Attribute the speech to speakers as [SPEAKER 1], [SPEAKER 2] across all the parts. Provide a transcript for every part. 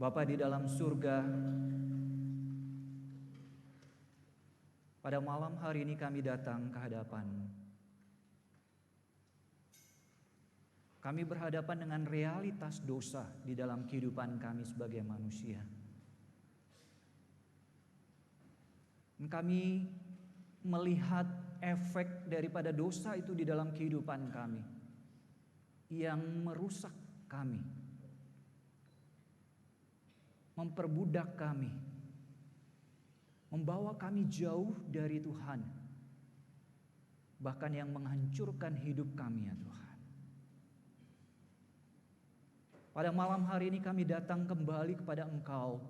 [SPEAKER 1] Bapa di dalam surga, pada malam hari ini kami datang ke hadapan-Mu. Kami berhadapan dengan realitas dosa di dalam kehidupan kami sebagai manusia. Dan kami melihat efek daripada dosa itu di dalam kehidupan kami yang merusak kami, memperbudak kami, membawa kami jauh dari Tuhan, bahkan yang menghancurkan hidup kami ya Tuhan. Pada malam hari ini kami datang kembali kepada Engkau,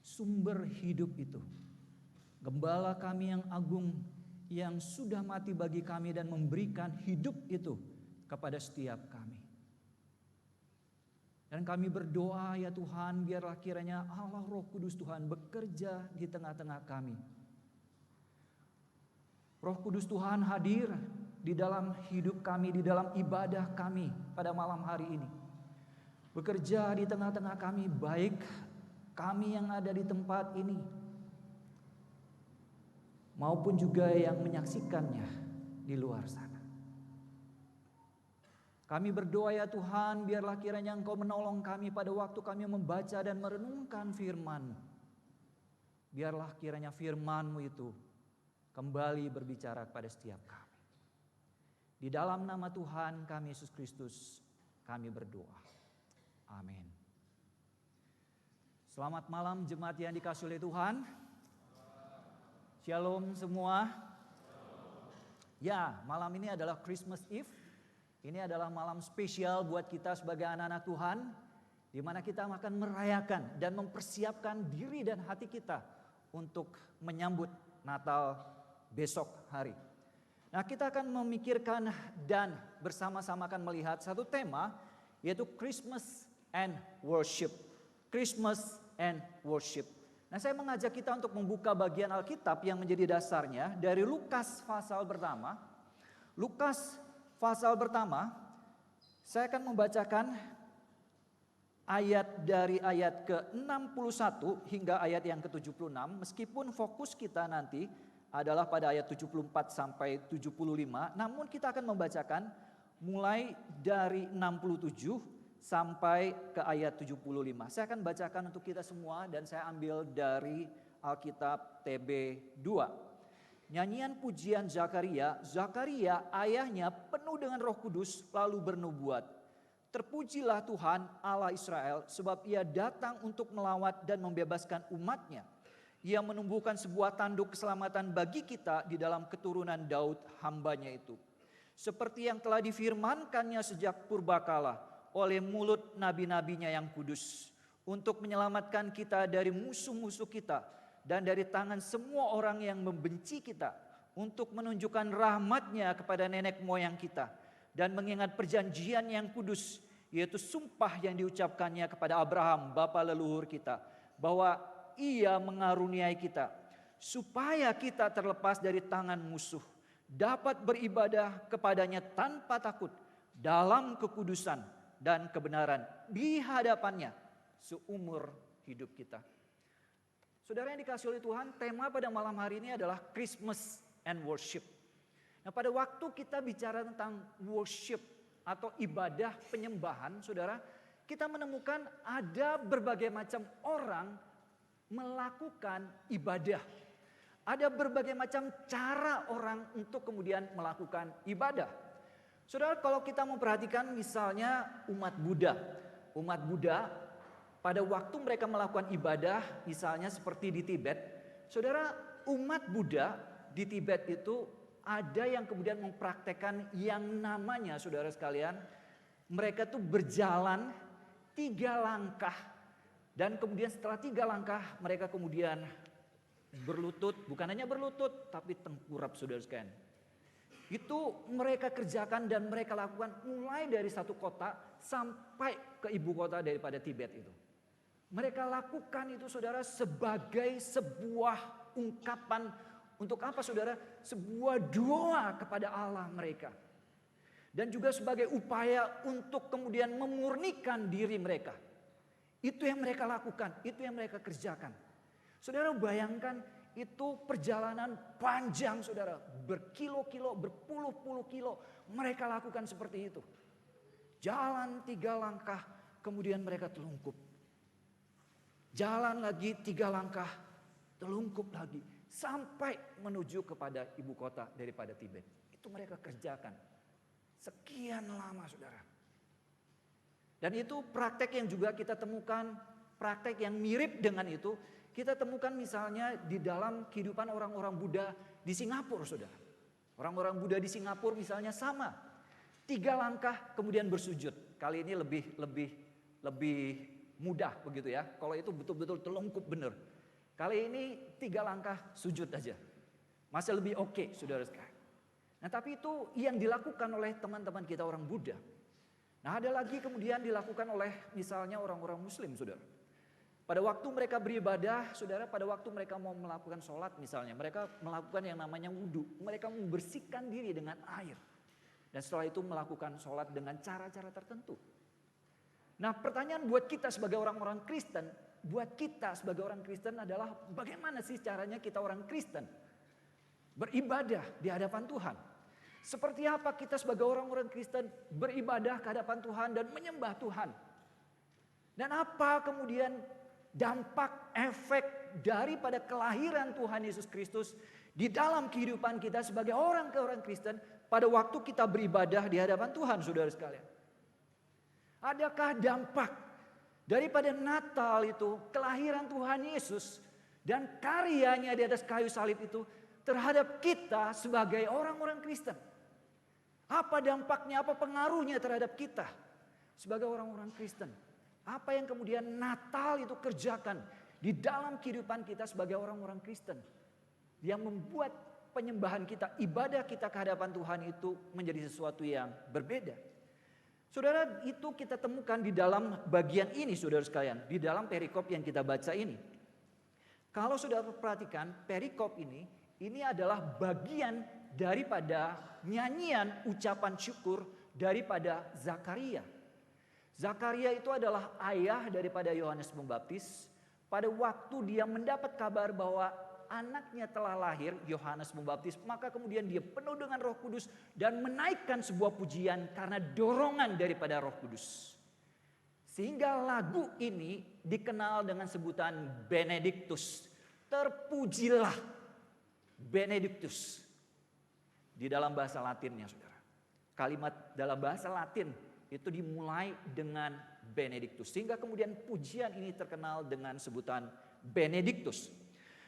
[SPEAKER 1] sumber hidup itu, Gembala kami yang agung, yang sudah mati bagi kami dan memberikan hidup itu kepada setiap kami. Dan kami berdoa ya Tuhan, biarlah kiranya Allah Roh Kudus Tuhan bekerja di tengah-tengah kami. Roh Kudus Tuhan hadir di dalam hidup kami, di dalam ibadah kami pada malam hari ini. Bekerja di tengah-tengah kami, baik kami yang ada di tempat ini, maupun juga yang menyaksikannya di luar sana. Kami berdoa ya Tuhan, biarlah kiranya Engkau menolong kami pada waktu kami membaca dan merenungkan firman-Mu. Biarlah kiranya firman-Mu itu kembali berbicara kepada setiap kami. Di dalam nama Tuhan kami Yesus Kristus kami berdoa. Amin. Selamat malam jemaat yang dikasihi oleh Tuhan. Shalom semua. Ya, malam ini adalah Christmas Eve. Ini adalah malam spesial buat kita sebagai anak-anak Tuhan, di mana kita akan merayakan dan mempersiapkan diri dan hati kita untuk menyambut Natal besok hari. Nah, kita akan memikirkan dan bersama-sama akan melihat satu tema, yaitu Christmas and Worship. Christmas and Worship. Nah, saya mengajak kita untuk membuka bagian Alkitab yang menjadi dasarnya dari Lukas pasal pertama. Lukas pasal pertama, saya akan membacakan ayat dari ayat ke-61 hingga ayat yang ke-76. Meskipun fokus kita nanti adalah pada ayat 74 sampai 75, namun kita akan membacakan mulai dari 67 sampai ke ayat 75. Saya akan bacakan untuk kita semua dan saya ambil dari Alkitab TB2. Nyanyian pujian Zakaria. Zakaria ayahnya penuh dengan Roh Kudus lalu bernubuat. Terpujilah Tuhan Allah Israel sebab ia datang untuk melawat dan membebaskan umatnya. Ia menumbuhkan sebuah tanduk keselamatan bagi kita di dalam keturunan Daud hambanya itu. Seperti yang telah difirmankannya sejak purbakala oleh mulut nabi-nabinya yang kudus. Untuk menyelamatkan kita dari musuh-musuh kita dan dari tangan semua orang yang membenci kita, untuk menunjukkan rahmat-Nya kepada nenek moyang kita dan mengingat perjanjian yang kudus, yaitu sumpah yang diucapkannya kepada Abraham bapa leluhur kita, bahwa Ia mengaruniai kita supaya kita terlepas dari tangan musuh, dapat beribadah kepadanya tanpa takut dalam kekudusan dan kebenaran di hadapannya seumur hidup kita. Saudara yang dikasihi oleh Tuhan, tema pada malam hari ini adalah Christmas and Worship. Nah, pada waktu kita bicara tentang worship atau ibadah penyembahan, saudara, kita menemukan ada berbagai macam orang melakukan ibadah. Ada berbagai macam cara orang untuk kemudian melakukan ibadah. Saudara, kalau kita memperhatikan misalnya umat Buddha. Umat Buddha pada waktu mereka melakukan ibadah, misalnya seperti di Tibet, saudara, umat Buddha di Tibet itu ada yang kemudian mempraktekkan yang namanya, saudara sekalian, mereka tuh berjalan 3 langkah, dan kemudian setelah 3 langkah mereka kemudian berlutut, bukan hanya berlutut, tapi tengkurap, saudara sekalian. Itu mereka kerjakan dan mereka lakukan mulai dari satu kota sampai ke ibu kota daripada Tibet itu. Mereka lakukan itu, saudara, sebagai sebuah ungkapan untuk apa, saudara? Sebuah doa kepada Allah mereka. Dan juga sebagai upaya untuk kemudian memurnikan diri mereka. Itu yang mereka lakukan, itu yang mereka kerjakan. Saudara bayangkan itu perjalanan panjang saudara. Berkilo-kilo, berpuluh-puluh kilo mereka lakukan seperti itu. Jalan 3 langkah kemudian mereka telungkup. Jalan lagi 3 langkah telungkup lagi. Sampai menuju kepada ibu kota daripada Tibet. Itu mereka kerjakan. Sekian lama saudara. Dan itu praktek yang juga kita temukan, praktek yang mirip dengan itu, kita temukan misalnya di dalam kehidupan orang-orang Buddha di Singapura saudara. Orang-orang Buddha di Singapura misalnya sama. 3 langkah kemudian bersujud. Kali ini lebih mudah begitu ya. Kalau itu betul-betul telungkup benar. Kali ini 3 langkah sujud aja. Masih lebih oke saudara sekalian. Nah tapi itu yang dilakukan oleh teman-teman kita orang Buddha. Nah ada lagi kemudian dilakukan oleh misalnya orang-orang Muslim saudara. Pada waktu mereka beribadah saudara, pada waktu mereka mau melakukan sholat misalnya. Mereka melakukan yang namanya wudhu. Mereka membersihkan diri dengan air. Dan setelah itu melakukan sholat dengan cara-cara tertentu. Nah pertanyaan buat kita sebagai orang-orang Kristen. Buat kita sebagai orang Kristen adalah bagaimana sih caranya kita orang Kristen beribadah di hadapan Tuhan. Seperti apa kita sebagai orang-orang Kristen beribadah ke hadapan Tuhan dan menyembah Tuhan. Dan apa kemudian dampak efek daripada kelahiran Tuhan Yesus Kristus di dalam kehidupan kita sebagai orang Kristen pada waktu kita beribadah di hadapan Tuhan saudara sekalian. Adakah dampak daripada Natal itu, kelahiran Tuhan Yesus dan karyanya di atas kayu salib itu terhadap kita sebagai orang-orang Kristen? Apa dampaknya, apa pengaruhnya terhadap kita sebagai orang-orang Kristen? Apa yang kemudian Natal itu kerjakan di dalam kehidupan kita sebagai orang-orang Kristen? Yang membuat penyembahan kita, ibadah kita ke hadapan Tuhan itu menjadi sesuatu yang berbeda. Saudara, itu kita temukan di dalam bagian ini saudara sekalian. Di dalam perikop yang kita baca ini. Kalau saudara perhatikan perikop ini adalah bagian daripada nyanyian ucapan syukur daripada Zakaria. Zakaria itu adalah ayah daripada Yohanes Pembaptis. Pada waktu dia mendapat kabar bahwa anaknya telah lahir, Yohanes Pembaptis, maka kemudian dia penuh dengan Roh Kudus dan menaikkan sebuah pujian karena dorongan daripada Roh Kudus. Sehingga lagu ini dikenal dengan sebutan Benedictus. Terpujilah Benedictus. Di dalam bahasa Latinnya saudara. Kalimat dalam bahasa Latin itu dimulai dengan Benedictus. Sehingga kemudian pujian ini terkenal dengan sebutan Benedictus.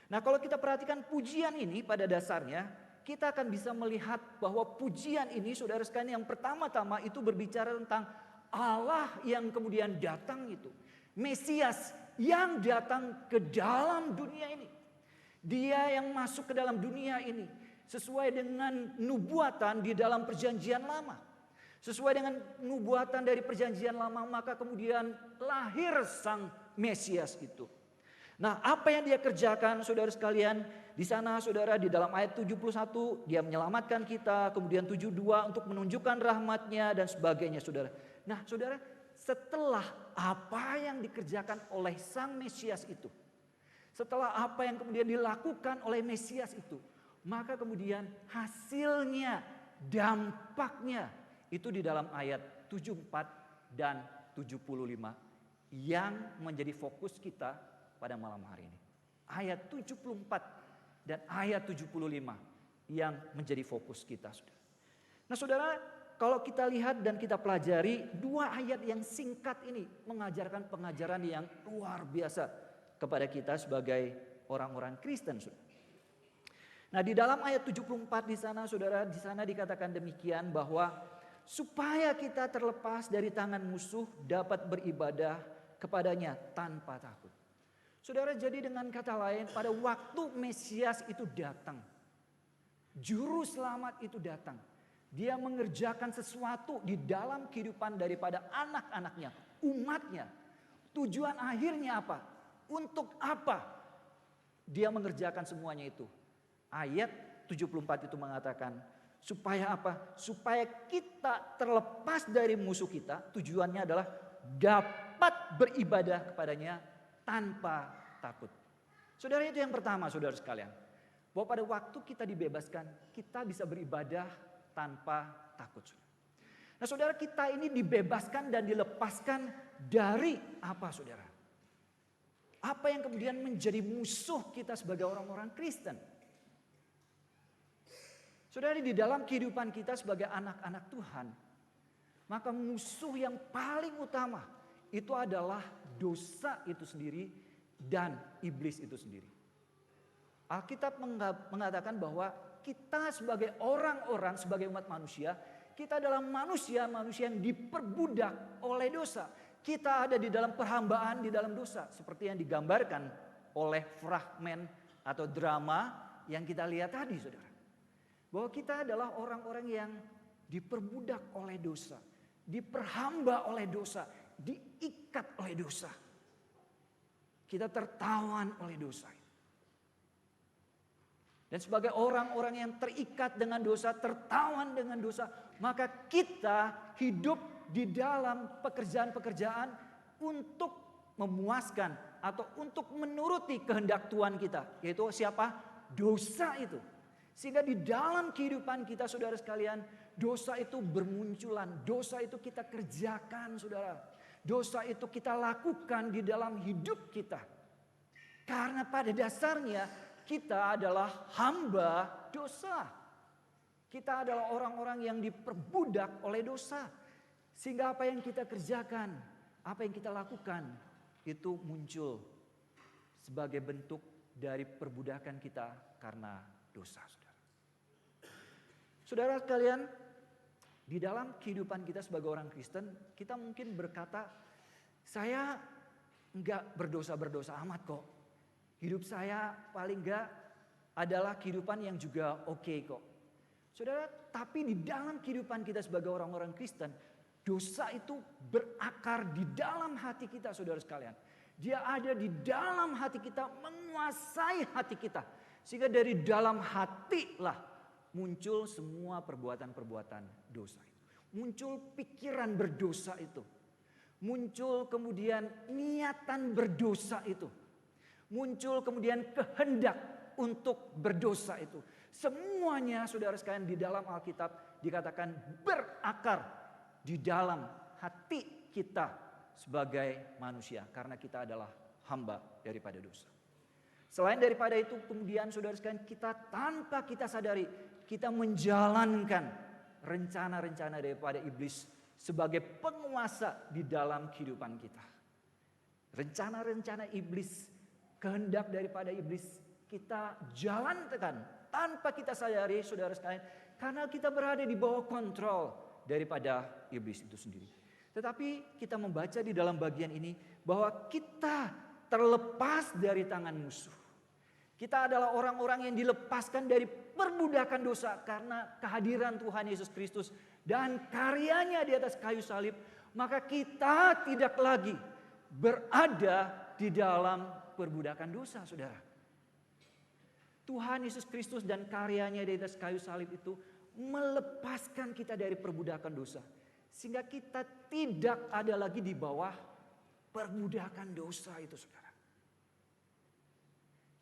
[SPEAKER 1] Nah kalau kita perhatikan pujian ini pada dasarnya. Kita akan bisa melihat bahwa pujian ini saudara sekalian yang pertama-tama itu berbicara tentang Allah yang kemudian datang itu. Mesias yang datang ke dalam dunia ini. Dia yang masuk ke dalam dunia ini. Sesuai dengan nubuatan di dalam perjanjian lama. Sesuai dengan nubuatan dari perjanjian lama maka kemudian lahir sang Mesias itu. Nah apa yang dia kerjakan saudara sekalian. Di sana saudara di dalam ayat 71 dia menyelamatkan kita. Kemudian 72 untuk menunjukkan rahmatnya dan sebagainya saudara. Nah saudara setelah apa yang dikerjakan oleh sang Mesias itu. Setelah apa yang kemudian dilakukan oleh Mesias itu. Maka kemudian hasilnya, dampaknya itu di dalam ayat 74 dan 75 yang menjadi fokus kita pada malam hari ini. Ayat 74 dan ayat 75 yang menjadi fokus kita. Nah saudara, kalau kita lihat dan kita pelajari 2 ayat yang singkat ini mengajarkan pengajaran yang luar biasa kepada kita sebagai orang-orang Kristen. Nah di dalam ayat 74 di sana saudara, di sana dikatakan demikian bahwa supaya kita terlepas dari tangan musuh dapat beribadah kepadanya tanpa takut. Saudara jadi dengan kata lain pada waktu Mesias itu datang, juru selamat itu datang. Dia mengerjakan sesuatu di dalam kehidupan daripada anak-anaknya, umatnya. Tujuan akhirnya apa? Untuk apa dia mengerjakan semuanya itu? Ayat 74 itu mengatakan supaya apa? Supaya kita terlepas dari musuh kita. Tujuannya adalah dapat beribadah kepadanya tanpa takut. Saudara, itu yang pertama, saudara sekalian. Bahwa pada waktu kita dibebaskan, kita bisa beribadah tanpa takut. Nah, saudara, kita ini dibebaskan dan dilepaskan dari apa, saudara? Apa yang kemudian menjadi musuh kita sebagai orang-orang Kristen? Saudara, di dalam kehidupan kita sebagai anak-anak Tuhan, maka musuh yang paling utama itu adalah dosa itu sendiri dan iblis itu sendiri. Alkitab mengatakan bahwa kita sebagai orang-orang, sebagai umat manusia, kita adalah manusia-manusia yang diperbudak oleh dosa. Kita ada di dalam perhambaan, di dalam dosa. Seperti yang digambarkan oleh fragmen atau drama yang kita lihat tadi, saudara. Bahwa kita adalah orang-orang yang diperbudak oleh dosa. Diperhamba oleh dosa. Diikat oleh dosa. Kita tertawan oleh dosa. Dan sebagai orang-orang yang terikat dengan dosa, tertawan dengan dosa, maka kita hidup di dalam pekerjaan-pekerjaan untuk memuaskan atau untuk menuruti kehendak Tuhan kita. Yaitu siapa? Dosa itu. Sehingga di dalam kehidupan kita, saudara sekalian, dosa itu bermunculan. Dosa itu kita kerjakan, saudara. Dosa itu kita lakukan di dalam hidup kita. Karena pada dasarnya kita adalah hamba dosa. Kita adalah orang-orang yang diperbudak oleh dosa. Sehingga apa yang kita kerjakan, apa yang kita lakukan, itu muncul sebagai bentuk dari perbudakan kita karena dosa. Saudara sekalian, di dalam kehidupan kita sebagai orang Kristen, kita mungkin berkata, saya enggak berdosa-berdosa amat kok. Hidup saya paling enggak adalah kehidupan yang juga oke kok. Saudara, tapi di dalam kehidupan kita sebagai orang-orang Kristen, dosa itu berakar di dalam hati kita, saudara sekalian. Dia ada di dalam hati kita, menguasai hati kita. Sehingga dari dalam hatilah muncul semua perbuatan-perbuatan dosa itu. Muncul pikiran berdosa itu. Muncul kemudian niatan berdosa itu. Muncul kemudian kehendak untuk berdosa itu. Semuanya, saudara sekalian, di dalam Alkitab dikatakan berakar di dalam hati kita sebagai manusia. Karena kita adalah hamba daripada dosa. Selain daripada itu, kemudian saudara sekalian, kita tanpa kita sadari, kita menjalankan rencana-rencana daripada iblis sebagai penguasa di dalam kehidupan kita. Rencana-rencana iblis, kehendak daripada iblis, kita jalankan tanpa kita sadari, saudara sekalian, karena kita berada di bawah kontrol daripada iblis itu sendiri. Tetapi kita membaca di dalam bagian ini bahwa kita terlepas dari tangan musuh. Kita adalah orang-orang yang dilepaskan dari perbudakan dosa karena kehadiran Tuhan Yesus Kristus dan karyanya di atas kayu salib. Maka kita tidak lagi berada di dalam perbudakan dosa, saudara. Tuhan Yesus Kristus dan karyanya di atas kayu salib itu melepaskan kita dari perbudakan dosa. Sehingga kita tidak ada lagi di bawah perbudakan dosa itu, saudara.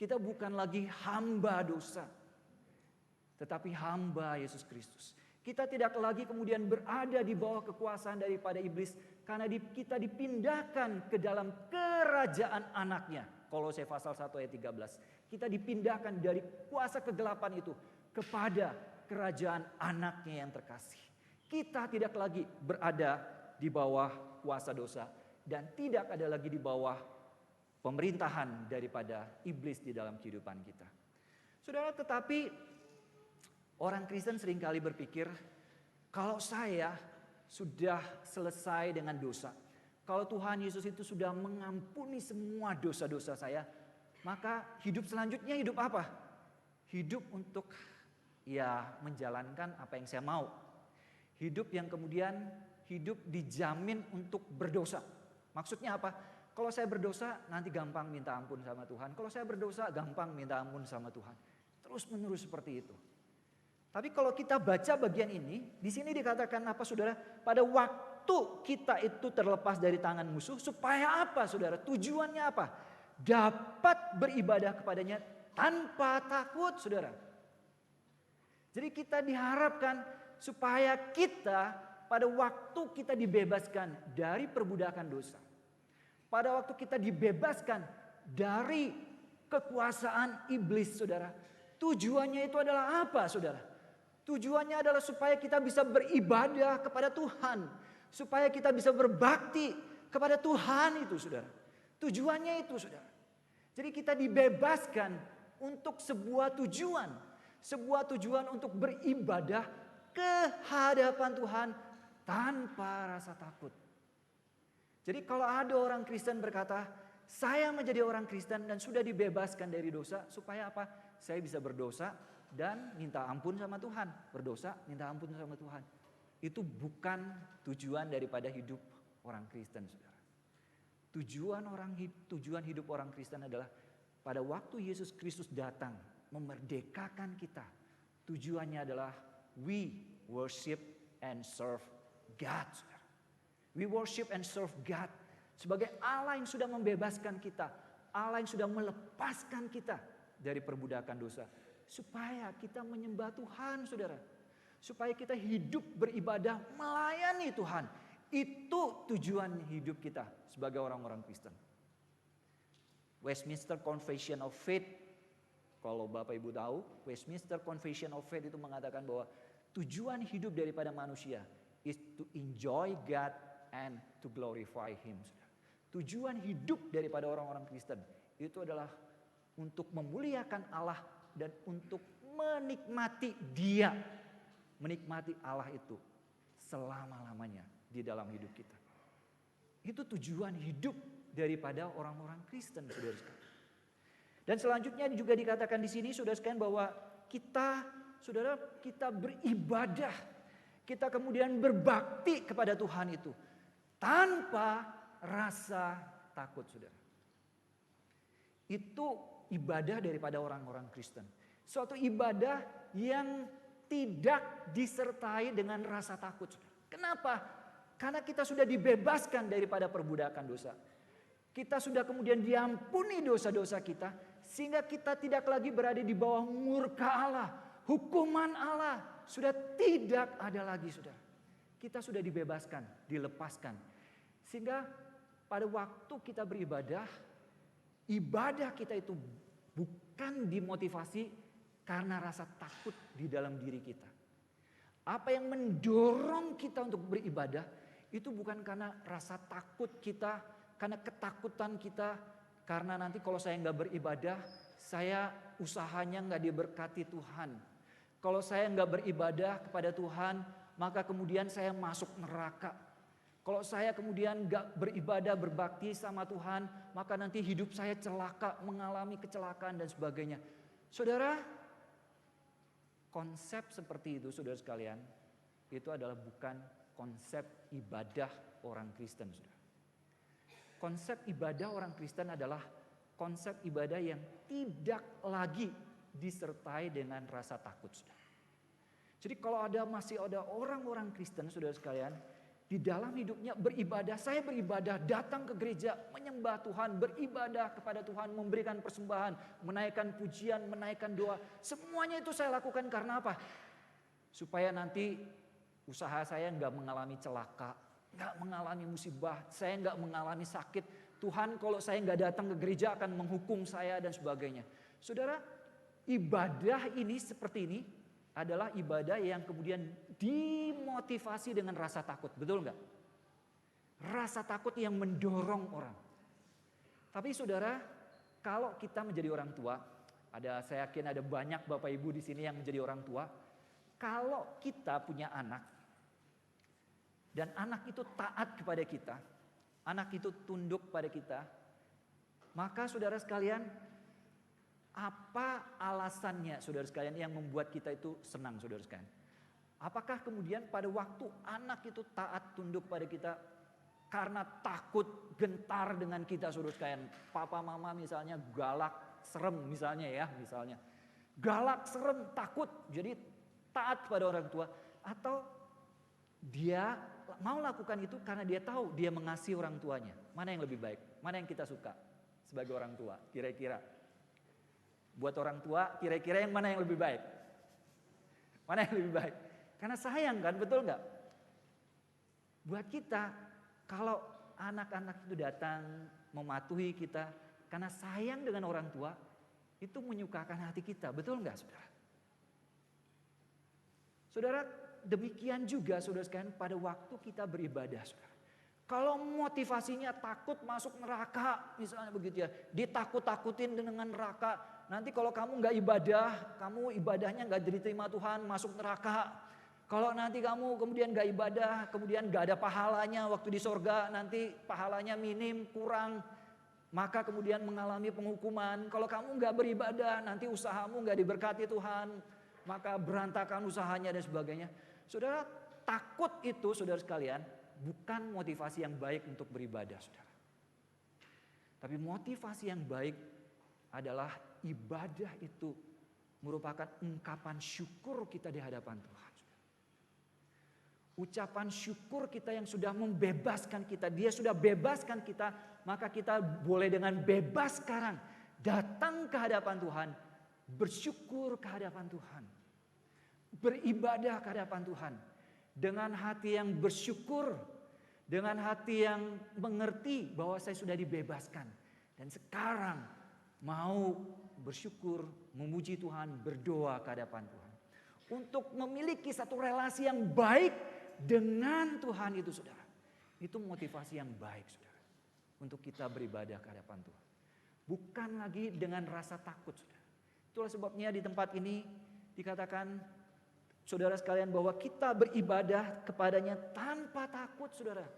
[SPEAKER 1] Kita bukan lagi hamba dosa, tetapi hamba Yesus Kristus. Kita tidak lagi kemudian berada di bawah kekuasaan daripada iblis, karena kita dipindahkan ke dalam kerajaan anaknya. Kolose pasal 1 ayat 13. Kita dipindahkan dari kuasa kegelapan itu kepada kerajaan anaknya yang terkasih. Kita tidak lagi berada di bawah kuasa dosa dan tidak ada lagi di bawah pemerintahan daripada iblis di dalam kehidupan kita. Saudara, tetapi orang Kristen seringkali berpikir, kalau saya sudah selesai dengan dosa, kalau Tuhan Yesus itu sudah mengampuni semua dosa-dosa saya, maka hidup selanjutnya hidup apa? Hidup untuk menjalankan apa yang saya mau. Hidup yang kemudian hidup dijamin untuk berdosa. Maksudnya apa? Kalau saya berdosa nanti gampang minta ampun sama Tuhan. Kalau saya berdosa gampang minta ampun sama Tuhan. Terus menerus seperti itu. Tapi kalau kita baca bagian ini, di sini dikatakan apa, saudara? Pada waktu waktu kita itu terlepas dari tangan musuh, supaya apa saudara? Tujuannya apa? Dapat beribadah kepadanya tanpa takut saudara. Jadi kita diharapkan supaya kita pada waktu kita dibebaskan dari perbudakan dosa. Pada waktu kita dibebaskan dari kekuasaan iblis saudara. Tujuannya itu adalah apa saudara? Tujuannya adalah supaya kita bisa beribadah kepada Tuhan. Supaya kita bisa berbakti kepada Tuhan itu saudara. Tujuannya itu saudara. Jadi kita dibebaskan untuk sebuah tujuan. Sebuah tujuan untuk beribadah ke hadapan Tuhan tanpa rasa takut. Jadi kalau ada orang Kristen berkata, saya menjadi orang Kristen dan sudah dibebaskan dari dosa, supaya apa? Saya bisa berdosa dan minta ampun sama Tuhan. Berdosa, minta ampun sama Tuhan. Itu bukan tujuan daripada hidup orang Kristen, saudara. Tujuan hidup orang Kristen adalah pada waktu Yesus Kristus datang memerdekakan kita. Tujuannya adalah we worship and serve God. Saudara. We worship and serve God sebagai Allah yang sudah membebaskan kita, Allah yang sudah melepaskan kita dari perbudakan dosa, supaya kita menyembah Tuhan, saudara. Supaya kita hidup beribadah melayani Tuhan. Itu tujuan hidup kita sebagai orang-orang Kristen. Westminster Confession of Faith, kalau Bapak Ibu tahu, Westminster Confession of Faith itu mengatakan bahwa tujuan hidup daripada manusia is to enjoy God and to glorify Him. Tujuan hidup daripada orang-orang Kristen itu adalah untuk memuliakan Allah dan untuk menikmati Dia. Menikmati Allah itu selama-lamanya di dalam hidup kita. Itu tujuan hidup daripada orang-orang Kristen, saudara sekalian. Dan selanjutnya juga dikatakan di sini, saudara sekalian, bahwa kita beribadah, kita kemudian berbakti kepada Tuhan itu tanpa rasa takut, saudara. Itu ibadah daripada orang-orang Kristen. Suatu ibadah yang tidak disertai dengan rasa takut. Kenapa? Karena kita sudah dibebaskan daripada perbudakan dosa. Kita sudah kemudian diampuni dosa-dosa kita, sehingga kita tidak lagi berada di bawah murka Allah. Hukuman Allah sudah tidak ada lagi, saudara. Kita sudah dibebaskan, dilepaskan. Sehingga pada waktu kita beribadah, ibadah kita itu bukan dimotivasi karena rasa takut di dalam diri kita. Apa yang mendorong kita untuk beribadah itu bukan karena rasa takut kita, karena ketakutan kita, karena nanti kalau saya nggak beribadah, saya usahanya nggak diberkati Tuhan. Kalau saya nggak beribadah kepada Tuhan, maka kemudian saya masuk neraka. Kalau saya kemudian nggak beribadah, berbakti sama Tuhan, maka nanti hidup saya celaka, mengalami kecelakaan dan sebagainya. Saudara, konsep seperti itu, saudara sekalian, itu adalah bukan konsep ibadah orang Kristen, saudara. Konsep ibadah orang Kristen adalah konsep ibadah yang tidak lagi disertai dengan rasa takut, saudara. Jadi kalau masih ada orang-orang Kristen, saudara sekalian, di dalam hidupnya beribadah, saya beribadah, datang ke gereja, menyembah Tuhan, beribadah kepada Tuhan, memberikan persembahan, menaikkan pujian, menaikkan doa. Semuanya itu saya lakukan karena apa? Supaya nanti usaha saya nggak mengalami celaka, nggak mengalami musibah, saya nggak mengalami sakit. Tuhan kalau saya nggak datang ke gereja akan menghukum saya dan sebagainya. Saudara, ibadah ini seperti ini adalah ibadah yang kemudian dimotivasi dengan rasa takut, betul nggak? Rasa takut yang mendorong orang. Tapi saudara, kalau kita menjadi orang tua, saya yakin ada banyak Bapak Ibu di sini yang menjadi orang tua. Kalau kita punya anak dan anak itu taat kepada kita, anak itu tunduk pada kita, maka saudara sekalian, apa alasannya saudara sekalian yang membuat kita itu senang, saudara sekalian? Apakah kemudian pada waktu anak itu taat tunduk pada kita karena takut gentar dengan kita, saudara sekalian? Papa mama misalnya galak, serem misalnya ya, misalnya. Galak, serem, takut, jadi taat pada orang tua. Atau dia mau lakukan itu karena dia tahu dia mengasihi orang tuanya. Mana yang lebih baik? Mana yang kita suka sebagai orang tua? Kira-kira. Buat orang tua, kira-kira yang mana yang lebih baik? Mana yang lebih baik? Karena sayang kan, betul nggak? Buat kita, kalau anak-anak itu datang mematuhi kita karena sayang dengan orang tua, itu menyukakan hati kita, betul nggak saudara? Saudara, demikian juga saudara sekalian pada waktu kita beribadah, saudara. Kalau motivasinya takut masuk neraka, misalnya begitu ya, ditakut-takutin dengan neraka. Nanti kalau kamu nggak ibadah, kamu ibadahnya nggak diterima Tuhan, masuk neraka. Kalau nanti kamu kemudian nggak ibadah, kemudian nggak ada pahalanya waktu di sorga, nanti pahalanya minim, kurang. Maka kemudian mengalami penghukuman. Kalau kamu nggak beribadah, nanti usahamu nggak diberkati Tuhan, maka berantakan usahanya dan sebagainya. Saudara, takut itu saudara sekalian bukan motivasi yang baik untuk beribadah, saudara. Tapi motivasi yang baik adalah ibadah itu merupakan ungkapan syukur kita di hadapan Tuhan. Ucapan syukur kita yang sudah membebaskan kita, dia sudah bebaskan kita, maka kita boleh dengan bebas sekarang datang ke hadapan Tuhan, bersyukur ke hadapan Tuhan, beribadah ke hadapan Tuhan dengan hati yang bersyukur, dengan hati yang mengerti bahwa saya sudah dibebaskan dan sekarang mau bersyukur, memuji Tuhan, berdoa ke hadapan Tuhan untuk memiliki satu relasi yang baik dengan Tuhan itu, saudara. Itu motivasi yang baik, saudara, untuk kita beribadah ke hadapan Tuhan. Bukan lagi dengan rasa takut, saudara. Itulah sebabnya di tempat ini dikatakan, saudara sekalian, bahwa kita beribadah kepadanya tanpa takut, saudara.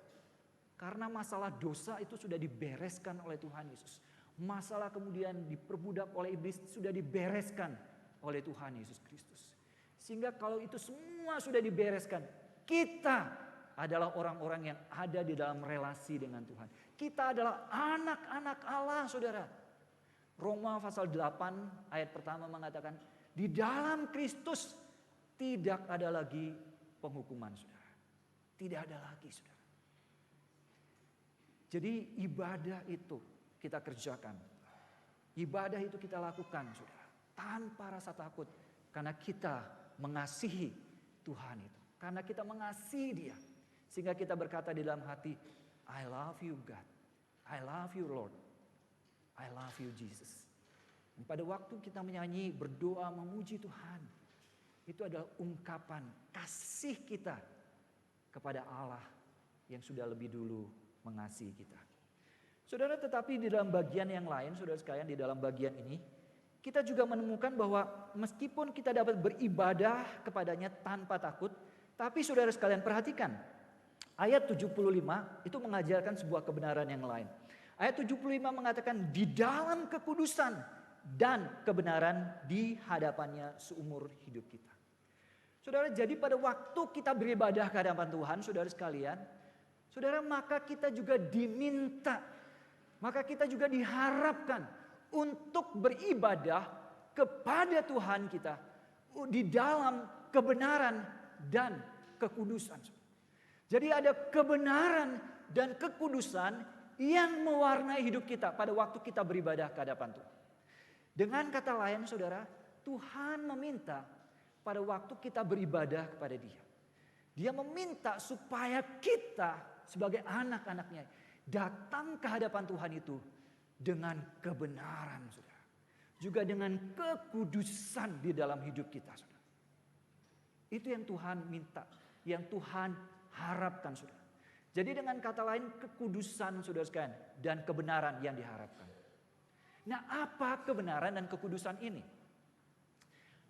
[SPEAKER 1] Karena masalah dosa itu sudah dibereskan oleh Tuhan Yesus. Masalah kemudian diperbudak oleh iblis sudah dibereskan oleh Tuhan Yesus Kristus. Sehingga kalau itu semua sudah dibereskan, kita adalah orang-orang yang ada di dalam relasi dengan Tuhan. Kita adalah anak-anak Allah, saudara. Roma pasal 8 ayat pertama mengatakan, di dalam Kristus tidak ada lagi penghukuman, saudara. Tidak ada lagi, saudara. Jadi ibadah itu kita kerjakan. Ibadah itu kita lakukan, saudara. Tanpa rasa takut. Karena kita mengasihi Tuhan itu. Karena kita mengasihi dia. Sehingga kita berkata di dalam hati, I love you God. I love you Lord. I love you Jesus. Dan pada waktu kita menyanyi, berdoa, memuji Tuhan. Itu adalah ungkapan kasih kita kepada Allah yang sudah lebih dulu mengasihi kita. Saudara, tetapi di dalam bagian yang lain, saudara sekalian, di dalam bagian ini, kita juga menemukan bahwa meskipun kita dapat beribadah kepadanya tanpa takut, tapi saudara sekalian perhatikan, ayat 75 itu mengajarkan sebuah kebenaran yang lain. Ayat 75 mengatakan di dalam kekudusan dan kebenaran di hadapannya seumur hidup kita. Saudara, jadi pada waktu kita beribadah ke hadapan Tuhan, saudara sekalian, saudara, maka kita juga diminta, maka kita juga diharapkan untuk beribadah kepada Tuhan kita di dalam kebenaran dan kekudusan. Jadi ada kebenaran dan kekudusan yang mewarnai hidup kita pada waktu kita beribadah ke hadapan Tuhan. Dengan kata lain, saudara, Tuhan meminta pada waktu kita beribadah kepada Dia. Dia meminta supaya kita sebagai anak-anaknya datang ke hadapan Tuhan itu dengan kebenaran, saudara. Juga dengan kekudusan di dalam hidup kita, saudara. Itu yang Tuhan minta, yang Tuhan harapkan, saudara. Jadi dengan kata lain, kekudusan, saudara sekalian, dan kebenaran yang diharapkan. Nah, apa kebenaran dan kekudusan ini?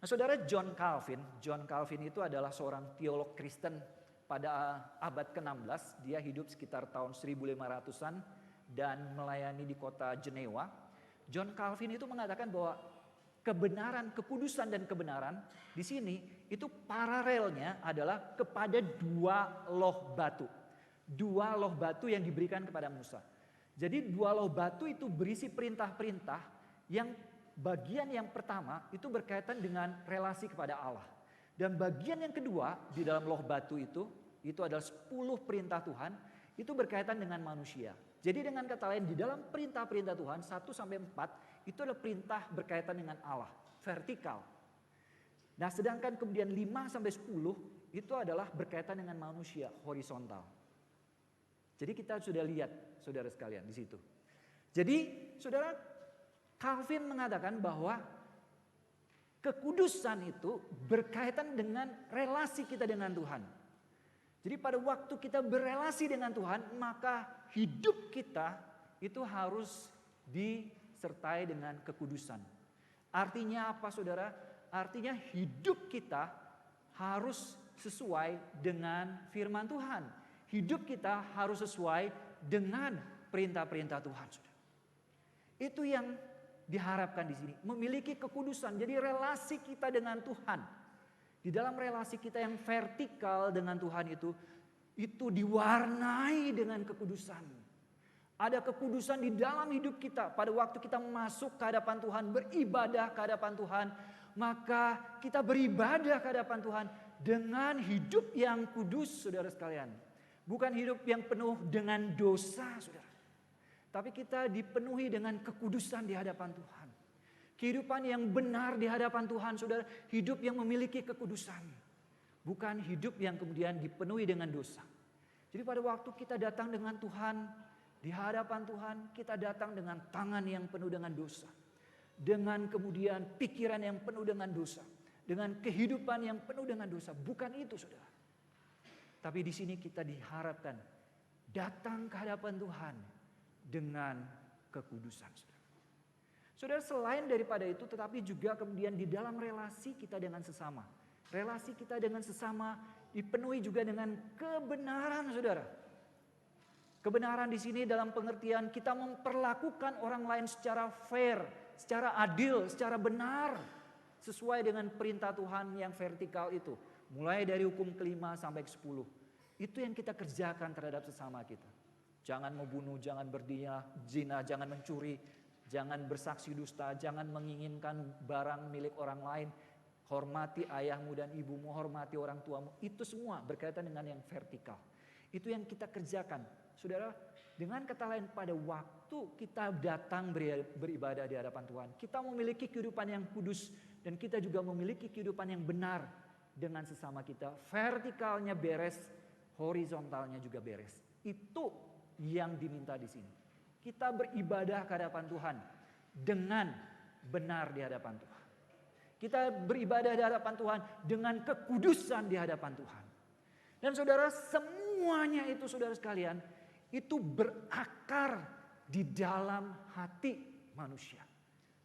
[SPEAKER 1] Nah, saudara, John Calvin itu adalah seorang teolog Kristen pada abad ke-16. Dia hidup sekitar tahun 1500-an dan melayani di kota Jenewa. John Calvin itu mengatakan bahwa kebenaran, kekudusan dan kebenaran di sini itu paralelnya adalah kepada dua loh batu. Dua loh batu yang diberikan kepada Musa. Jadi dua loh batu itu berisi perintah-perintah yang bagian yang pertama itu berkaitan dengan relasi kepada Allah. Dan bagian yang kedua di dalam loh batu itu itu adalah 10 perintah Tuhan, itu berkaitan dengan manusia. Jadi dengan kata lain di dalam perintah-perintah Tuhan 1 sampai 4 itu adalah perintah berkaitan dengan Allah, vertikal. Nah, sedangkan kemudian 5 sampai 10 itu adalah berkaitan dengan manusia, horizontal. Jadi kita sudah lihat saudara sekalian di situ. Jadi saudara, Calvin mengatakan bahwa kekudusan itu berkaitan dengan relasi kita dengan Tuhan. Jadi pada waktu kita berelasi dengan Tuhan, maka hidup kita itu harus disertai dengan kekudusan. Artinya apa saudara? Artinya hidup kita harus sesuai dengan firman Tuhan. Hidup kita harus sesuai dengan perintah-perintah Tuhan. Saudara. Itu yang diharapkan di sini. Memiliki kekudusan. Jadi relasi kita dengan Tuhan. Di dalam relasi kita yang vertikal dengan Tuhan itu diwarnai dengan kekudusan. Ada kekudusan di dalam hidup kita. Pada waktu kita masuk ke hadapan Tuhan, beribadah ke hadapan Tuhan, maka kita beribadah ke hadapan Tuhan dengan hidup yang kudus, saudara sekalian. Bukan hidup yang penuh dengan dosa, saudara. Tapi kita dipenuhi dengan kekudusan di hadapan Tuhan. Kehidupan yang benar di hadapan Tuhan, saudara. Hidup yang memiliki kekudusan. Bukan hidup yang kemudian dipenuhi dengan dosa. Jadi pada waktu kita datang dengan Tuhan, di hadapan Tuhan, kita datang dengan tangan yang penuh dengan dosa. Dengan kemudian pikiran yang penuh dengan dosa. Dengan kehidupan yang penuh dengan dosa. Bukan itu, saudara. Tapi di sini kita diharapkan datang ke hadapan Tuhan dengan kekudusan, saudara. Saudara, selain daripada itu, tetapi juga kemudian di dalam relasi kita dengan sesama. Relasi kita dengan sesama dipenuhi juga dengan kebenaran, saudara. Kebenaran di sini dalam pengertian kita memperlakukan orang lain secara fair, secara adil, secara benar. Sesuai dengan perintah Tuhan yang vertikal itu. Mulai dari hukum ke-5 sampai ke-10. Itu yang kita kerjakan terhadap sesama kita. Jangan membunuh, jangan berzina, jangan mencuri, jangan bersaksi dusta, jangan menginginkan barang milik orang lain. Hormati ayahmu dan ibumu, hormati orang tuamu. Itu semua berkaitan dengan yang vertikal. Itu yang kita kerjakan. Saudara, dengan kata lain pada waktu kita datang beribadah di hadapan Tuhan. Kita memiliki kehidupan yang kudus dan kita juga memiliki kehidupan yang benar dengan sesama kita. Vertikalnya beres, horizontalnya juga beres. Itu yang diminta di sini. Kita beribadah ke hadapan Tuhan dengan benar di hadapan Tuhan. Kita beribadah di hadapan Tuhan dengan kekudusan di hadapan Tuhan. Dan saudara, semuanya itu saudara sekalian, itu berakar di dalam hati manusia.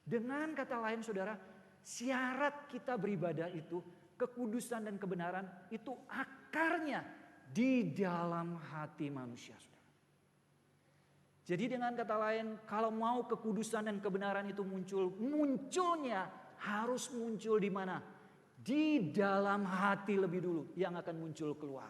[SPEAKER 1] Dengan kata lain saudara, syarat kita beribadah itu, kekudusan dan kebenaran itu akarnya di dalam hati manusia, saudara. Jadi dengan kata lain, kalau mau kekudusan dan kebenaran itu munculnya harus muncul di mana? Di dalam hati lebih dulu yang akan muncul keluar.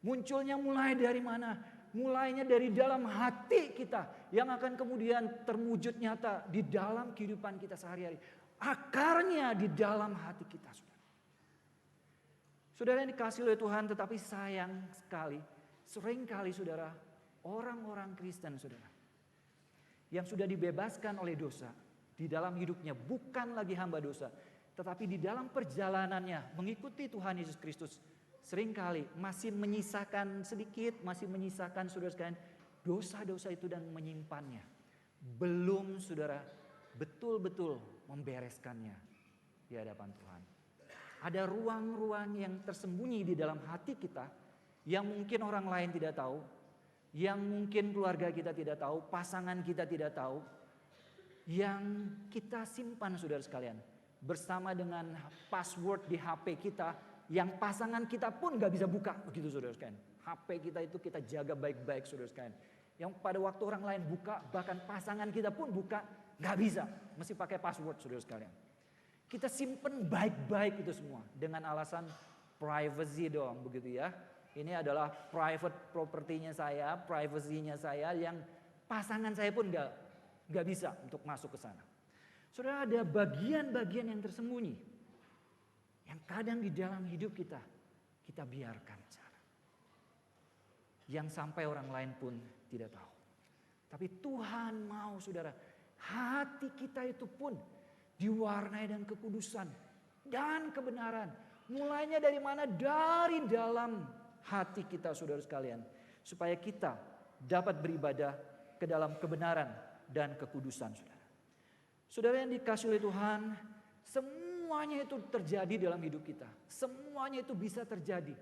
[SPEAKER 1] Munculnya mulai dari mana? Mulainya dari dalam hati kita yang akan kemudian terwujud nyata di dalam kehidupan kita sehari-hari. Akarnya di dalam hati kita, saudara. Saudara yang dikasihi oleh Tuhan, tetapi sayang sekali, seringkali saudara, orang-orang Kristen saudara, yang sudah dibebaskan oleh dosa, di dalam hidupnya bukan lagi hamba dosa, tetapi di dalam perjalanannya mengikuti Tuhan Yesus Kristus, seringkali masih menyisakan sedikit, masih menyisakan saudara sekalian dosa-dosa itu dan menyimpannya. Belum saudara betul-betul membereskannya di hadapan Tuhan. Ada ruang-ruang yang tersembunyi di dalam hati kita yang mungkin orang lain tidak tahu, yang mungkin keluarga kita tidak tahu, pasangan kita tidak tahu, yang kita simpan saudara sekalian bersama dengan password di HP kita yang pasangan kita pun gak bisa buka, begitu saudara sekalian. HP kita itu kita jaga baik-baik saudara sekalian. Yang pada waktu orang lain buka, bahkan pasangan kita pun buka, gak bisa, mesti pakai password saudara sekalian. Kita simpen baik-baik itu semua dengan alasan privacy doang, begitu ya. Ini adalah private property-nya saya, privacy-nya saya yang pasangan saya pun gak bisa untuk masuk ke sana. Saudara, ada bagian-bagian yang tersembunyi yang kadang di dalam hidup kita biarkan. yang sampai orang lain pun tidak tahu. Tapi Tuhan mau saudara, hati kita itu pun diwarnai dengan kekudusan dan kebenaran. Mulainya dari mana? Dari dalam hati kita saudara sekalian. Supaya kita dapat beribadah ke dalam kebenaran dan kekudusan saudara. Saudara yang dikasihi oleh Tuhan, semuanya itu terjadi dalam hidup kita. Semuanya itu bisa terjadi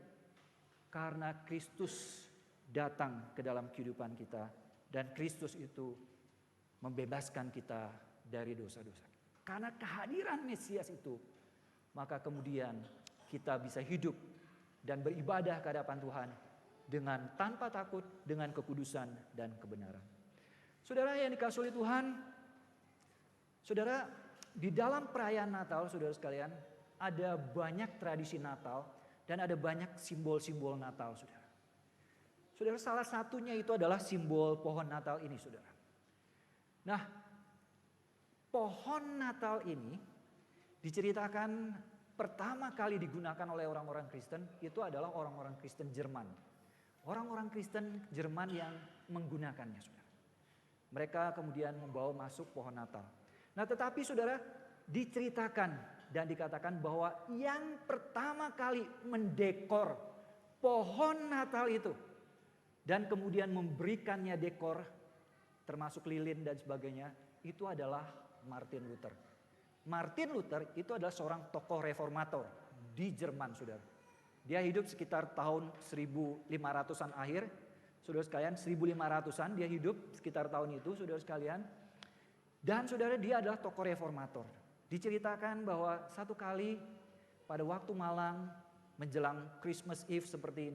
[SPEAKER 1] karena Kristus datang ke dalam kehidupan kita. Dan Kristus itu membebaskan kita dari dosa-dosa. Karena kehadiran Mesias itu, maka kemudian kita bisa hidup dan beribadah ke hadapan Tuhan dengan tanpa takut, dengan kekudusan dan kebenaran. Saudara yang dikasihi oleh Tuhan, saudara, di dalam perayaan Natal, saudara sekalian, ada banyak tradisi Natal dan ada banyak simbol-simbol Natal, saudara. Saudara, salah satunya itu adalah simbol pohon Natal ini, saudara. Nah, pohon Natal ini diceritakan pertama kali digunakan oleh orang-orang Kristen itu adalah orang-orang Kristen Jerman. Orang-orang Kristen Jerman yang menggunakannya, saudara. Mereka kemudian membawa masuk pohon Natal. Nah, tetapi saudara, diceritakan dan dikatakan bahwa yang pertama kali mendekor pohon Natal itu dan kemudian memberikannya dekor termasuk lilin dan sebagainya, itu adalah Martin Luther. Martin Luther itu adalah seorang tokoh reformator di Jerman, saudara. Dia hidup sekitar tahun 1500-an akhir, saudara sekalian, 1500-an dia hidup sekitar tahun itu, saudara sekalian. Dan saudara, dia adalah tokoh reformator. Diceritakan bahwa satu kali pada waktu malam menjelang Christmas Eve seperti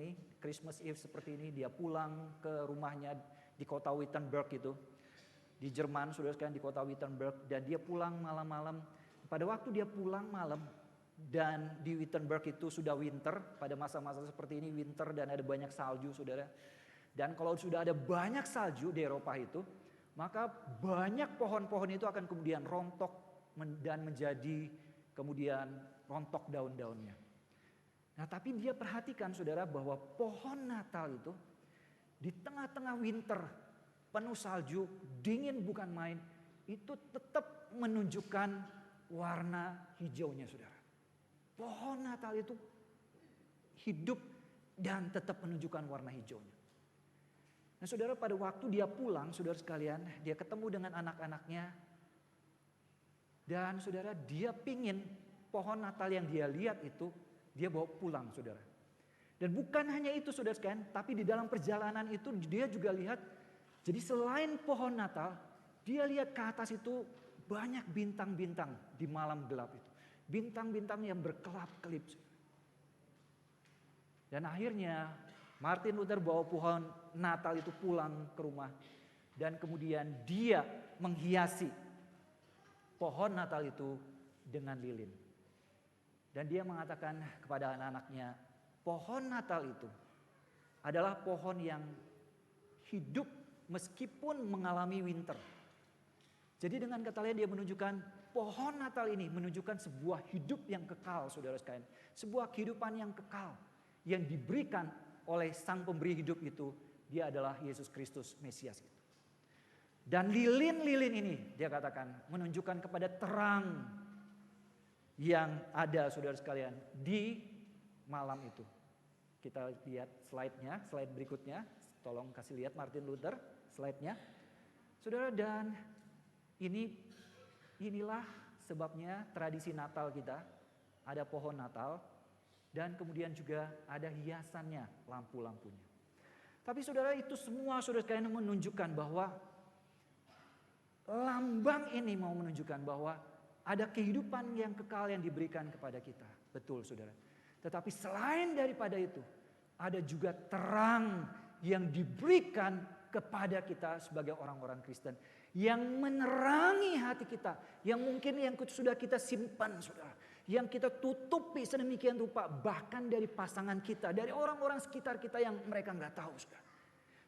[SPEAKER 1] ini, dia pulang ke rumahnya di kota Wittenberg itu, di Jerman, saudara sekalian, di kota Wittenberg, dan dia pulang malam-malam. Pada waktu dia pulang malam dan di Wittenberg itu sudah winter, pada masa-masa seperti ini winter dan ada banyak salju, saudara. Dan kalau sudah ada banyak salju di Eropa itu, maka banyak pohon-pohon itu akan kemudian rontok dan menjadi kemudian rontok daun-daunnya. Nah, tapi dia perhatikan, saudara, bahwa pohon Natal itu di tengah-tengah winter penuh salju, dingin bukan main, itu tetap menunjukkan warna hijaunya, saudara. Pohon Natal itu hidup dan tetap menunjukkan warna hijaunya. Nah, saudara, pada waktu dia pulang, saudara sekalian, dia ketemu dengan anak-anaknya. Dan saudara, dia pingin pohon Natal yang dia lihat itu dia bawa pulang, saudara. Dan bukan hanya itu, saudara sekalian, tapi di dalam perjalanan itu dia juga lihat, jadi selain pohon Natal, dia lihat ke atas itu banyak bintang-bintang di malam gelap itu. Bintang-bintang yang berkelap-kelip. Dan akhirnya Martin Luther bawa pohon Natal itu pulang ke rumah. Dan kemudian dia menghiasi pohon Natal itu dengan lilin. Dan dia mengatakan kepada anak-anaknya, pohon Natal itu adalah pohon yang hidup meskipun mengalami winter. Jadi dengan kata lain dia menunjukkan pohon Natal ini menunjukkan sebuah hidup yang kekal, saudara sekalian. Sebuah kehidupan yang kekal yang diberikan oleh Sang Pemberi hidup itu, dia adalah Yesus Kristus, Mesias itu. Dan lilin-lilin ini dia katakan menunjukkan kepada terang yang ada, saudara sekalian, di malam itu. Kita lihat slide-nya, slide berikutnya. Tolong kasih lihat Martin Luther slide-nya. Saudara, dan inilah sebabnya tradisi Natal kita. Ada pohon Natal dan kemudian juga ada hiasannya, lampu-lampunya. Tapi saudara, itu semua saudara sekalian menunjukkan bahwa lambang ini mau menunjukkan bahwa ada kehidupan yang kekal yang diberikan kepada kita. Betul, saudara. Tetapi selain daripada itu, ada juga terang yang diberikan kepada kita sebagai orang-orang Kristen. Yang menerangi hati kita. Yang mungkin yang sudah kita simpan, saudara. Yang kita tutupi sedemikian rupa. Bahkan dari pasangan kita. Dari orang-orang sekitar kita yang mereka nggak tahu, saudara.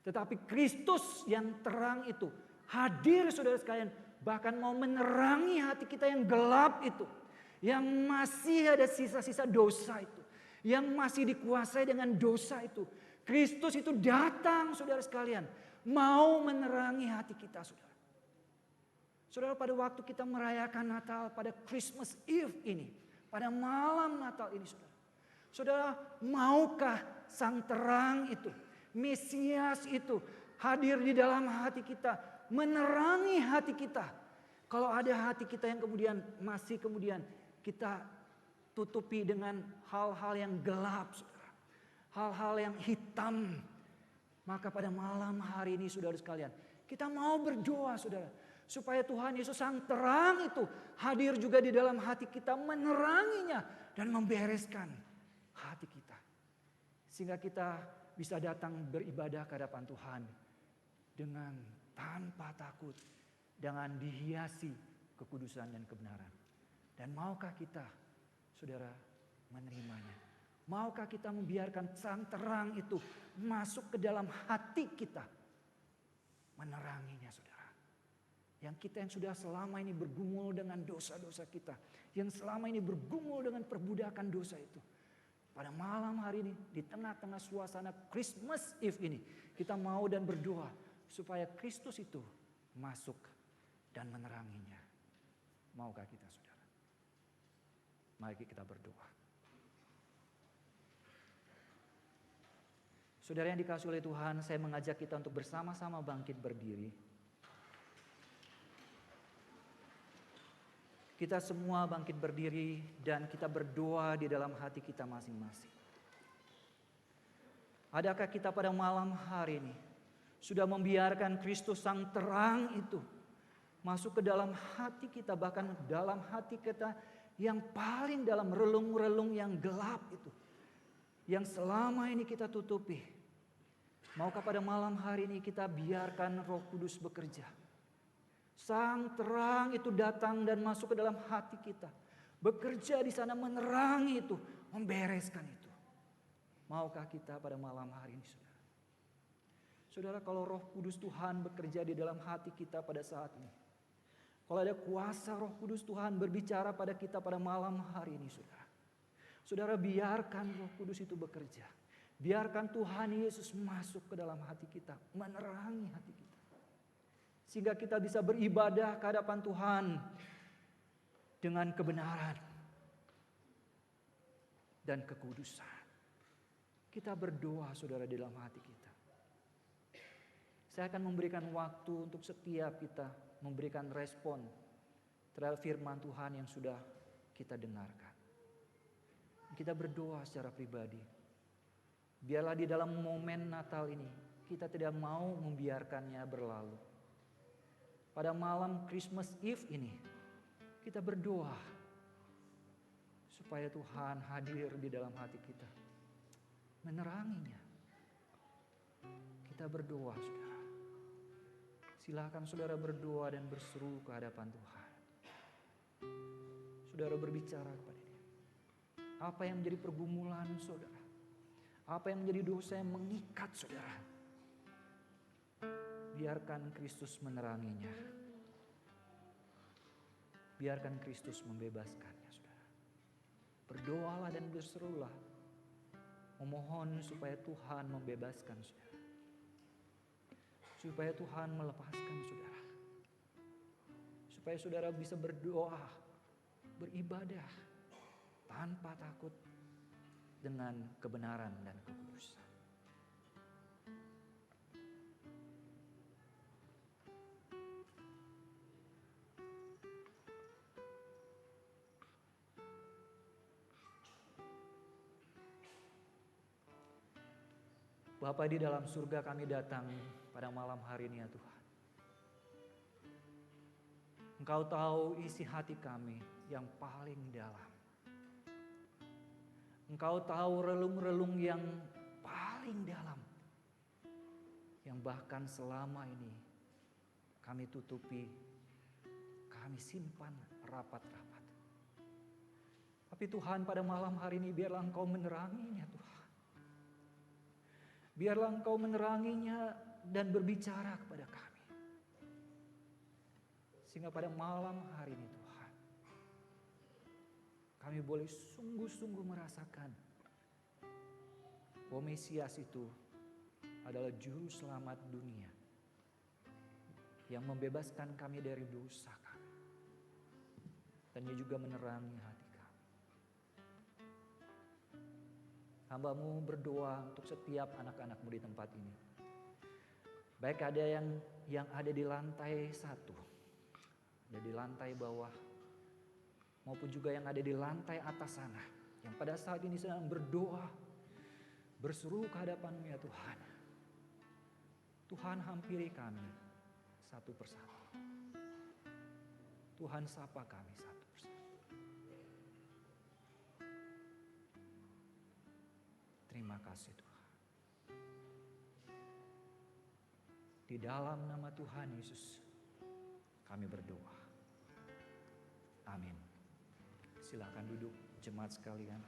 [SPEAKER 1] Tetapi Kristus yang terang itu hadir, saudara sekalian. Bahkan mau menerangi hati kita yang gelap itu. Yang masih ada sisa-sisa dosa itu. Yang masih dikuasai dengan dosa itu. Kristus itu datang, saudara sekalian, mau menerangi hati kita, saudara. Saudara, pada waktu kita merayakan Natal pada Christmas Eve ini, pada malam Natal ini, saudara. Saudara, maukah sang terang itu, Mesias itu hadir di dalam hati kita, menerangi hati kita. Kalau ada hati kita yang kemudian masih kita tutupi dengan hal-hal yang gelap, saudara. Hal-hal yang hitam. Maka pada malam hari ini, saudara sekalian, kita mau berdoa, saudara. Supaya Tuhan Yesus sang terang itu hadir juga di dalam hati kita, meneranginya dan membereskan hati kita. Sehingga kita bisa datang beribadah ke hadapan Tuhan dengan tanpa takut, dengan dihiasi kekudusan dan kebenaran. Dan maukah kita, saudara, menerimanya? Maukah kita membiarkan sang terang itu masuk ke dalam hati kita, meneranginya, saudara? Yang kita yang sudah selama ini bergumul dengan dosa-dosa kita, yang selama ini bergumul dengan perbudakan dosa itu, pada malam hari ini, di tengah-tengah suasana Christmas Eve ini, kita mau dan berdoa supaya Kristus itu masuk dan meneranginya. Maukah kita, saudara? Mari kita berdoa. Saudara yang dikasihi oleh Tuhan, saya mengajak kita untuk bersama-sama bangkit berdiri. Kita semua bangkit berdiri dan kita berdoa di dalam hati kita masing-masing. Adakah kita pada malam hari ini sudah membiarkan Kristus sang terang itu masuk ke dalam hati kita, bahkan dalam hati kita yang paling dalam, relung-relung yang gelap itu, yang selama ini kita tutupi? Maukah pada malam hari ini kita biarkan Roh Kudus bekerja? Sang terang itu datang dan masuk ke dalam hati kita. Bekerja di sana, menerangi itu, membereskan itu. Maukah kita pada malam hari ini, saudara? Saudara, kalau Roh Kudus Tuhan bekerja di dalam hati kita pada saat ini, kalau ada kuasa Roh Kudus Tuhan berbicara pada kita pada malam hari ini, saudara. Saudara, biarkan Roh Kudus itu bekerja. Biarkan Tuhan Yesus masuk ke dalam hati kita, menerangi hati kita. Sehingga kita bisa beribadah ke hadapan Tuhan dengan kebenaran dan kekudusan. Kita berdoa, saudara, di dalam hati kita. Saya akan memberikan waktu untuk setiap kita memberikan respon terhadap firman Tuhan yang sudah kita dengarkan. Kita berdoa secara pribadi. Biarlah di dalam momen Natal ini kita tidak mau membiarkannya berlalu. Pada malam Christmas Eve ini kita berdoa supaya Tuhan hadir di dalam hati kita, meneranginya. Kita berdoa, saudara. Silakan saudara berdoa dan berseru ke hadapan Tuhan. Saudara berbicara kepada Dia. Apa yang menjadi pergumulan saudara? Apa yang menjadi dosa yang mengikat saudara? Biarkan Kristus meneranginya. Biarkan Kristus membebaskannya, saudara. Berdoalah dan berserulah. Memohon supaya Tuhan membebaskan saudara. Supaya Tuhan melepaskan saudara. Supaya saudara bisa berdoa, beribadah tanpa takut dengan kebenaran dan kekudusan. Bapa di dalam surga, kami datang pada malam hari ini ya Tuhan. Engkau tahu isi hati kami yang paling dalam. Engkau tahu relung-relung yang paling dalam. Yang bahkan selama ini kami tutupi, kami simpan rapat-rapat. Tapi Tuhan, pada malam hari ini biarlah Engkau meneranginya Tuhan. Biarlah Engkau meneranginya dan berbicara kepada kami. Sehingga pada malam hari ini Tuhan, kami boleh sungguh-sungguh merasakan bahwa Mesias itu adalah juru selamat dunia yang membebaskan kami dari dosa kami. Dan Dia juga menerangi hati kami. Hamba-Mu berdoa untuk setiap anak-anak-Mu di tempat ini. Baik ada yang ada di lantai 1, ada di lantai bawah, maupun juga yang ada di lantai atas sana, yang pada saat ini sedang berdoa, berseru ke hadapan-Mu ya Tuhan. Tuhan hampiri kami satu persatu. Tuhan sapa kami satu persatu. Terima kasih Tuhan. Di dalam nama Tuhan Yesus kami berdoa. Amin. Silakan duduk jemaat sekalian.